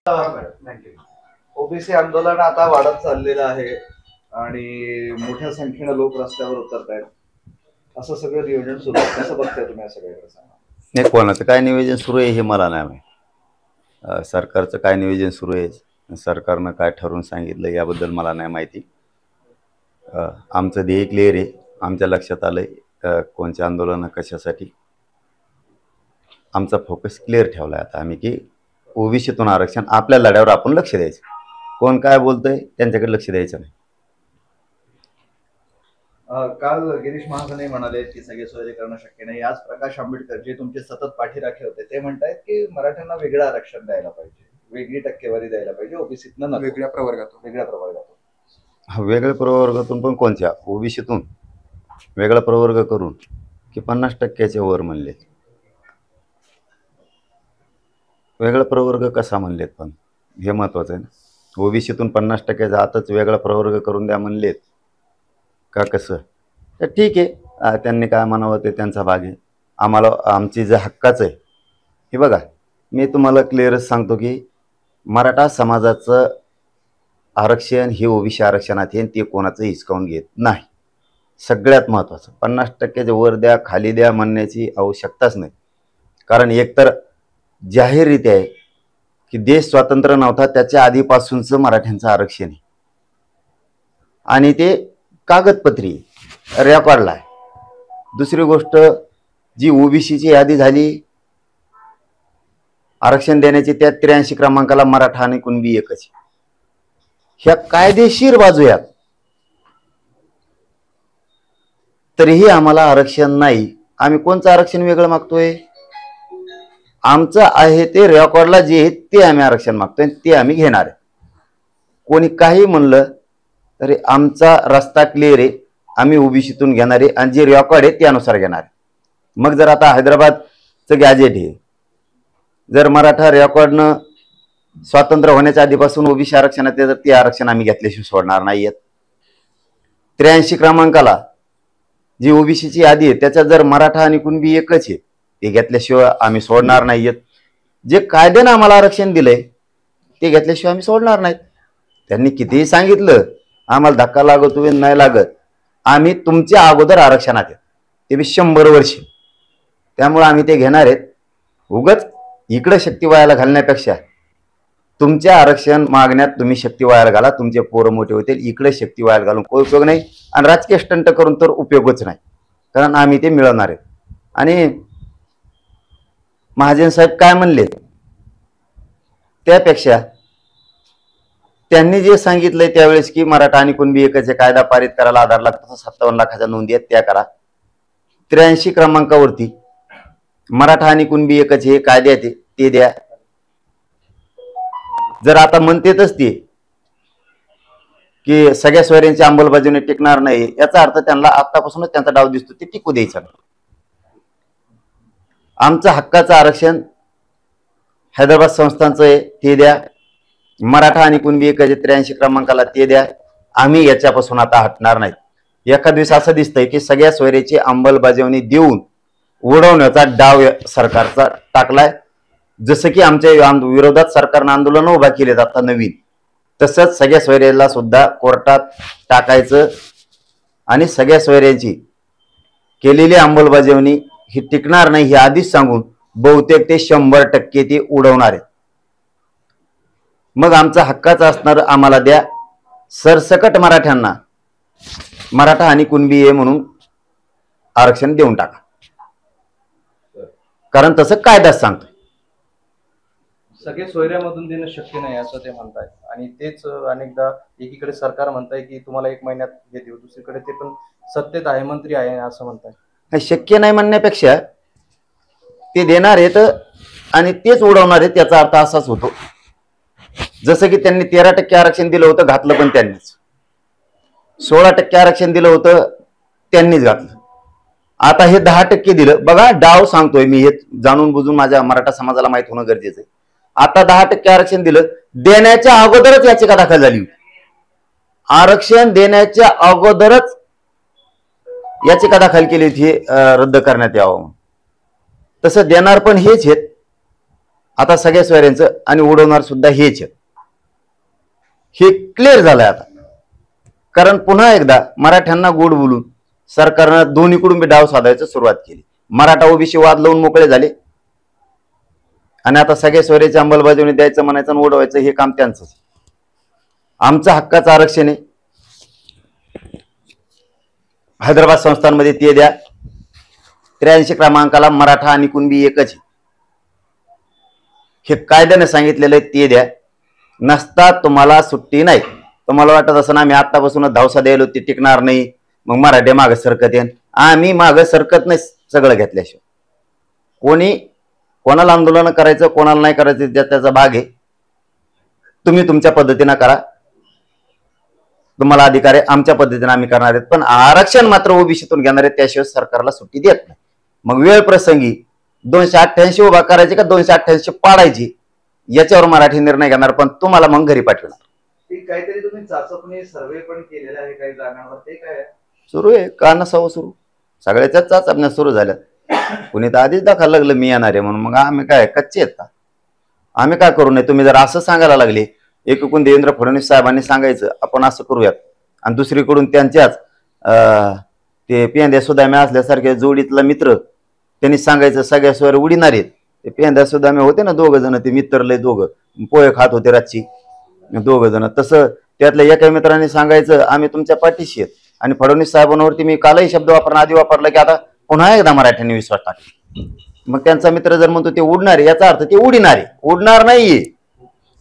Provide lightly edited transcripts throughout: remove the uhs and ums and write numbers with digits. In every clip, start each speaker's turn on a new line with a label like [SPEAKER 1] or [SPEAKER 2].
[SPEAKER 1] OBC आंदोलन आता वाढत चाललेलं आहे आणि मोठ्या संख्येने लोक रस्त्यावर उतरत आहेत. असं सगळं नियोजन सुरू आहे. कसं बघताय तुम्ही असं काही?
[SPEAKER 2] नाही, कोणाचं काय नियोजन सुरू आहे हे मला नाही माहिती. सरकारचं काय नियोजन सुरू आहे, सरकारनं काय ठरवून सांगितलं याबद्दल मला नाही माहिती. आमचं ध्येय क्लिअर आहे. आमच्या लक्षात आलंय कोणत्या आंदोलन कशासाठी. आमचा फोकस क्लिअर ठेवला आहे आता आम्ही की ओबीसीतून आरक्षण, आपल्या लढ्यावर आपण लक्ष द्यायचं. कोण काय बोलतंय त्यांच्याकडे लक्ष द्यायचं नाही.
[SPEAKER 1] काल गिरीश महाजन म्हणाले की सगळे सोयरे करणं शक्य नाही. आज प्रकाश आंबेडकर जे तुमचे सतत पाठीराखे होते ते म्हणतायत की मराठ्यांना वेगळं आरक्षण द्यायला पाहिजे, वेगळी टक्केवारी द्यायला पाहिजे, ओबीसीतनं
[SPEAKER 3] वेगळ्या प्रवर्गातून.
[SPEAKER 2] वेगळ्या प्रवर्गातून पण कोणत्या? ओबीसीतून वेगळा प्रवर्ग करून की 50% वर म्हणले. वेगळा प्रवर्ग कसा म्हणलेत पण हे महत्वाचं आहे ना. ओबीसीतून 50%च्या आतच वेगळा प्रवर्ग करून द्या म्हणलेत का कसं? तर ठीक आहे, त्यांनी काय म्हणावं ते त्यांचा भाग आहे. आम्हाला आमची जे हक्काचं आहे हे बघा, मी तुम्हाला क्लिअरच सांगतो की मराठा समाजाचं आरक्षण हे ओबीसी आरक्षणात आहे, ते कोणाचं हिसकावून घेत नाही. सगळ्यात महत्त्वाचं 50%च्या वर द्या खाली द्या म्हणण्याची आवश्यकताच नाही. कारण एकतर जाहीररित्या आहे की देश स्वतंत्र नव्हता त्याच्या आधीपासूनचं मराठ्यांचं आरक्षण आहे आणि ते कागदपत्री रेकॉर्डला आहे. दुसरी गोष्ट, जी ओबीसीची यादी झाली आरक्षण देण्याची त्या 83 क्रमांकाला मराठा आणि कुणबी एकच. ह्या कायदेशीर बाजू आहेत, तरीही आम्हाला आरक्षण नाही. आम्ही कोणचं आरक्षण वेगळं मागतोय? आमचं आहे ते रेकॉर्डला जे आहे ते आम्ही आरक्षण मागतोय, ते आम्ही घेणार आहे. कोणी काही म्हणलं तरी आमचा रस्ता क्लिअर आहे. आम्ही ओबीसीतून घेणार आहे आणि जे रेकॉर्ड आहे त्यानुसार घेणार आहे. मग जर आता हैदराबादचं गॅजेट आहे, जर मराठा रेकॉर्डनं स्वातंत्र्य होण्याच्या आधीपासून ओबीसी आरक्षणात आहे तर ते आरक्षण आम्ही घेतल्याशिवाय सोडणार नाहीयेत. 83 क्रमांकाला जी ओबीसीची यादी आहे त्याच्यात जर मराठा आणि कुणबी एकच आहे, ते घेतल्याशिवाय आम्ही सोडणार नाहीयेत. जे कायद्यानं आम्हाला आरक्षण दिलंय ते घेतल्याशिवाय आम्ही सोडणार नाहीत. त्यांनी कितीही सांगितलं आम्हाला धक्का लागतो नाही लागत, आम्ही तुमच्या अगोदर आरक्षणात आहेत, ते बी 100 वर्ष. त्यामुळे आम्ही ते घेणार आहेत. उगच इकडं शक्ती वायाला घालण्यापेक्षा तुमच्या आरक्षण मागण्यात तुम्ही शक्ती वायाला घाला, तुमचे पोरं मोठे होतील. इकडे शक्ती वायाला घालून काही उपयोग नाही आणि राजकीय स्टंट करून तर उपयोगच नाही, कारण आम्ही ते मिळवणार आहेत. आणि महाजन साहेब काय म्हणले त्यापेक्षा त्यांनी जे सांगितलंय त्यावेळेस की मराठा आणि कुणबी एकच कायदा पारित करायला आधार लागतो, 57 लाखाच्या नोंदी आहेत त्या करा. 83 क्रमांकावरती मराठा आणि कुणबी एकच हे कायदे आहेत ते द्या. जर आता म्हणतेतच ते की सगळ्या सोयऱ्यांची अंमलबजावणी टिकणार नाही, याचा अर्थ त्यांना आतापासूनच त्यांचा डाव दिसतो, ते टिकू द्यायचा. आमचं हक्काचं आरक्षण हैदराबाद संस्थांचं आहे ते द्या. मराठा आणि कुणबी एक 83 क्रमांकाला ते द्या. आम्ही याच्यापासून आता हटणार नाही. एखाद दिवस असं दिसतंय की सगळ्या सोयऱ्याची अंमलबजावणी देऊन उडवण्याचा डाव सरकारचा टाकलाय. जसं की आमच्या विरोधात सरकारनं आंदोलन उभा केले जातात नवीन, तसंच सगळ्या सोयऱ्याला सुद्धा कोर्टात टाकायचं आणि सगळ्या सोयऱ्यांची केलेली अंमलबजावणी ही टिकणार नाही हे आधीच सांगून बहुतेक ते 100% ते उडवणार आहेत. मग आमचा हक्काचा असणार आम्हाला द्या. सरसकट मराठ्यांना मराठा आणि कुणबी आहे म्हणून आरक्षण देऊन टाका, कारण तसं कायदाच सांगतो.
[SPEAKER 3] सगळे सोयऱ्यामधून देणं शक्य नाही असं ते म्हणताय आणि तेच अनेकदा एकीकडे सरकार म्हणताय की तुम्हाला 1 महिन्यात हे देऊ, दुसरीकडे ते पण सत्तेत आहे, मंत्री आहे असं म्हणताय.
[SPEAKER 2] शक्य नाही म्हणण्यापेक्षा ते देणार आहेत आणि तेच उडवणार आहेत याचा अर्थ असाच होतो. जसं की त्यांनी 13% आरक्षण दिलं होतं, घातलं पण त्यांनीच. 16% आरक्षण दिलं होतं, त्यांनीच घातलं. आता हे 10% दिलं. बघा, डाव सांगतोय मी, हे जाणून बुजून माझ्या मराठा समाजाला माहित होणं गरजेचं आहे. आता 10% आरक्षण दिलं, देण्याच्या अगोदरच याचिका दाखल झाली होती. आरक्षण देण्याच्या अगोदरच याचिका दाखल केली होती रद्द करण्यात यावं. तसं देणार पण हेच आहेत. आता सगळ्या सोयऱ्यांचं आणि उडवणार सुद्धा हेच आहेत. हे क्लिअर झालंय आता. कारण पुन्हा एकदा मराठ्यांना गोड बोलून सरकारनं दोन्हीकडून बी डाव साधायचं सुरुवात केली. मराठा ओबीसी वाद लावून मोकळे झाले आणि आता सगळ्या सोयऱ्याची अंमलबजावणी द्यायचं म्हणायचं आणि उडवायचं हे काम त्यांचंच. आमचं हक्काचं आरक्षण आहे. हैदराबाद संस्थांमध्ये ते द्या. 83 क्रमांकाला मराठा आणि कुणबी एकच आहे. हे कायद्याने सांगितलेलं आहे ते द्या. नसता तुम्हाला सुट्टी नाही. तुम्हाला वाटत असं ना आम्ही आतापासूनच धावसा द्यायलो ते टिकणार नाही, मग मराठे मागं सरकत येईन. आम्ही मागं सरकत नाही सगळं घेतल्याशिवाय. कोणाला आंदोलन करायचं कोणाला नाही करायचं त्याचा भाग आहे. तुम्ही तुमच्या पद्धतीनं करा. तुम्हाला अधिकार आहे. आमच्या पद्धतीने आम्ही करणार आहेत. पण आरक्षण मात्र ओबीसीतून घेणार आहेत. त्याशिवाय सरकारला सुट्टी देत नाही. मग वेळ प्रसंगी 288 उभा करायची का 288 पाडायची याच्यावर मराठी निर्णय घेणार. पण तुम्हाला मग घरी पाठवणार.
[SPEAKER 1] काहीतरी तुम्ही चाचपणी सर्वे पण केलेला आहे काही जागांवर, ते काय
[SPEAKER 2] सुरू आहे का नसावं सुरू. सगळ्याच्याच चाचपण्या सुरू झाल्या. कुणी तर आधीच दाखल लागलं मी येणार आहे म्हणून. मग आम्ही काय कच्चे आहेत का? आम्ही काय करू नये. तुम्ही जर असं सांगायला लागले, एकूण देवेंद्र फडणवीस साहेबांनी सांगायचं आपण असं करूयात आणि दुसरीकडून त्यांच्याच ते पेंद्या सुदाम्या असल्यासारख्या जोडीतला मित्र त्यांनी सांगायचं सगळ्या सोयरे उडीणार आहेत. ते पेंद्या सुदाम्या होते ना दोघं जण, ते मित्र लय दोघं पोहे खात होते रातची दोघं जण. तसं त्यातल्या एका मित्राने सांगायचं आम्ही तुमच्या पाठीशी आहेत. आणि फडणवीस साहेबांवरती मी कालही शब्द वापरला, आधी वापरला की आता पुन्हा एकदा मराठ्यांनी विश्वास टाकला. मग त्यांचा मित्र जर म्हणतो ते उडणार आहे याचा अर्थ ते उडीणार आहे. उडणार नाहीये.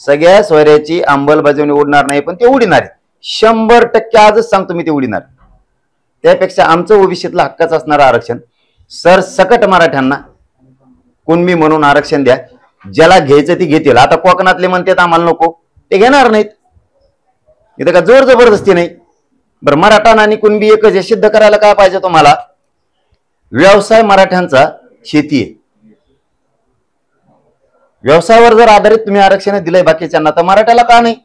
[SPEAKER 2] सगळ्या सोयऱ्याची अंमलबजावणी उडणार नाही पण ते उडीणार आहे. 100% आजच सांगतो मी ते उडीणार. त्यापेक्षा आमचं ओबीसीतलं हक्काचं असणारं आरक्षण सरसकट मराठ्यांना कुणबी म्हणून आरक्षण द्या. ज्याला घ्यायचं ती घेतील. आता कोकणातले म्हणतात आम्हाला नको, ते घेणार नाहीत. इथं का जोर जबरदस्ती नाही. बरं मराठा आणि कुणबी एकच हे सिद्ध करायला काय पाहिजे तुम्हाला? व्यवसाय मराठ्यांचा शेती आहे. व्यवसायावर जर आधारित तुम्ही आरक्षण दिलंय बाकीच्यांना तर मराठ्याला का नाही?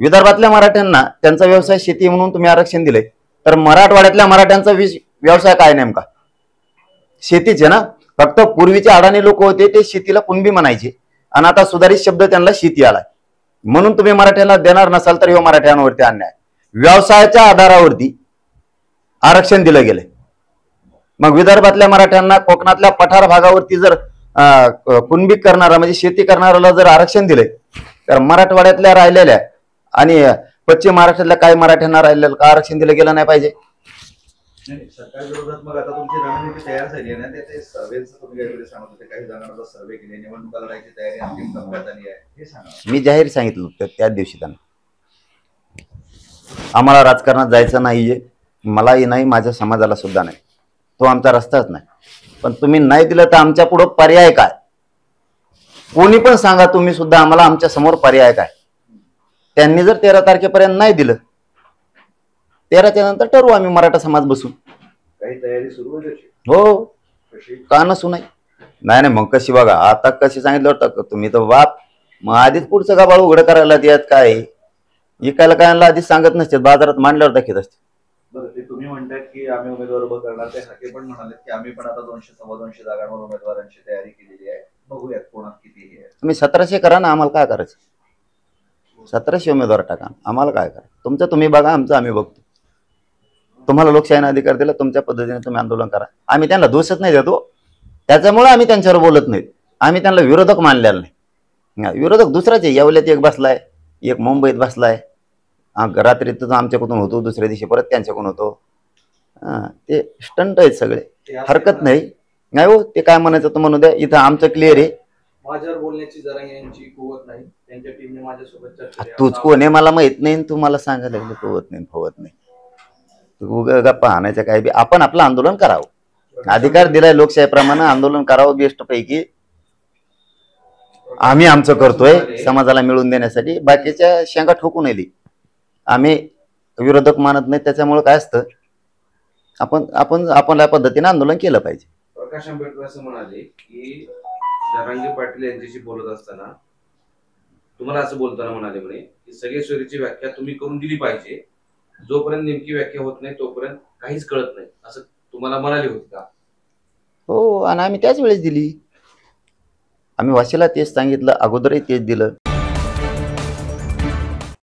[SPEAKER 2] विदर्भातल्या मराठ्यांना त्यांचा व्यवसाय शेती म्हणून तुम्ही आरक्षण दिलंय तर मराठवाड्यातल्या मराठ्यांचा व्यवसाय काय नेमका? शेतीचे ना. फक्त पूर्वीचे अडाणी लोक होते ते शेतीला कुणबी म्हणायचे आणि आता सुधारित शब्द त्यांना शेती आलाय म्हणून तुम्ही मराठ्यांना देणार नसाल तर हे मराठ्यांवरती अन्याय. व्यवसायाच्या आधारावरती आरक्षण दिलं गेलंय. मग विदर्भातल्या मराठ्यांना कोकणातल्या पठार भागावरती जर कुणबी करणारा म्हणजे शेती करणाऱ्याला जर आरक्षण दिलंय तर मराठवाड्यातल्या राहिलेल्या आणि पश्चिम महाराष्ट्रातल्या काही मराठ्यांना राहिलेलं का आरक्षण दिलं गेलं नाही पाहिजे?
[SPEAKER 1] सरकार विरोधात मग आता तुमची रणनीती तयार झाली आहे ना. ते सर्वेचं तुम्ही काहीतरी सांगत होते, काही जणांचा सर्वे केले, निवडणुका लढायची तयारी अंतिम टप्प्यात आली आहे, हे सांगा.
[SPEAKER 2] मी जाहीर सांगितलं होतं त्याच दिवशी त्यांना आम्हाला राजकारणात जायचं नाहीये. मलाही नाही, माझ्या समाजाला सुद्धा नाही. तो आमचा रस्ताच नाही. पण तुम्ही नाही दिलं तर आमच्या पुढं पर्याय काय? कोणी पण सांगा तुम्ही सुद्धा आम्हाला आमच्या समोर पर्याय काय? त्यांनी जर 13 तारखेपर्यंत नाही दिलं 13च्या नंतर ठरवू आम्ही मराठा समाज बसून.
[SPEAKER 1] काही तयारी सुरू आहे त्याची?
[SPEAKER 2] हो
[SPEAKER 1] कशी?
[SPEAKER 2] का नसू नाही. नाही नाही मग कशी बघा आता कशी सांगितलं होतं तुम्ही तर बाप मग आधीच पुढचं गाबाळ उघडं करायला यात काय इकायला काय आधीच सांगत नसते बाजारात मांडल्यावर दाखवत असते.
[SPEAKER 1] बरं ते तुम्ही म्हणताय की आम्ही उमेदवार उभं करणार, ते हाके पण म्हणाले की आम्ही पण आता 200-250 जागांवर उमेदवारांची तयारी केलेली आहे, बघूयात कोणात किती आहे.
[SPEAKER 2] तुम्ही 1700 करा ना, आम्हाला काय करायचं? 1700 उमेदवार टाका, आम्हाला काय करायचं? तुमचं तुम्ही बघा, आमचं आम्ही बघतो. तुम्हाला लोकशाहीने अधिकार दिला, तुमच्या पद्धतीने तुम्ही आंदोलन करा. आम्ही त्यांना दोषच नाही देतो, त्याच्यामुळे आम्ही त्यांच्यावर बोलत नाही. आम्ही त्यांना विरोधक मानलेला नाही. विरोधक दुसराच आहे. येवल्यात एक बसलाय, एक मुंबईत बसलाय. रात्री तर आमच्याकडून होतो, दुसऱ्या दिवशी परत त्यांच्याकडून होतो. ते स्टंट आहेत सगळे, हरकत नाही. नाही हो, ते काय म्हणायचं तर म्हणू द्या. इथं आमचं क्लिअर आहे.
[SPEAKER 3] माझ्यावर बोलण्याची जरा यांची कुवत नाही. त्यांच्या टीमने माझ्यासोबत चर्चा केली.
[SPEAKER 2] तूच कोण आहे मला माहित नाही, तू मला सांगायला लागलं कुवत नाही फवत नाही. तू गप्पा आणायचं काय बी. आपण आपलं आंदोलन करावं, अधिकार दिलाय लोकशाहीप्रमाणे, आंदोलन करावं बेस्ट पैकी. आम्ही आमचं करतोय समाजाला मिळवून देण्यासाठी, बाकीच्या शेंगा ठोकून येली. आम्ही विरोधक मानत नाही, त्याच्यामुळे काय असतं आपण आपण आपल्या पद्धतीने आंदोलन केलं पाहिजे.
[SPEAKER 4] प्रकाश आंबेडकर असं म्हणाले की जरांगे पाटील यांच्याशी बोलत असताना तुम्हाला असं बोलताना म्हणाले म्हणे की सगळे सोयरीची व्याख्या तुम्ही करून दिली पाहिजे, जोपर्यंत नेमकी व्याख्या होत नाही तोपर्यंत काहीच कळत नाही, असं तुम्हाला म्हणाले होते का?
[SPEAKER 2] हो, आणि आम्ही त्याच वेळेस दिली. आम्ही वाशीला तेच सांगितलं, अगोदरही तेच दिलं.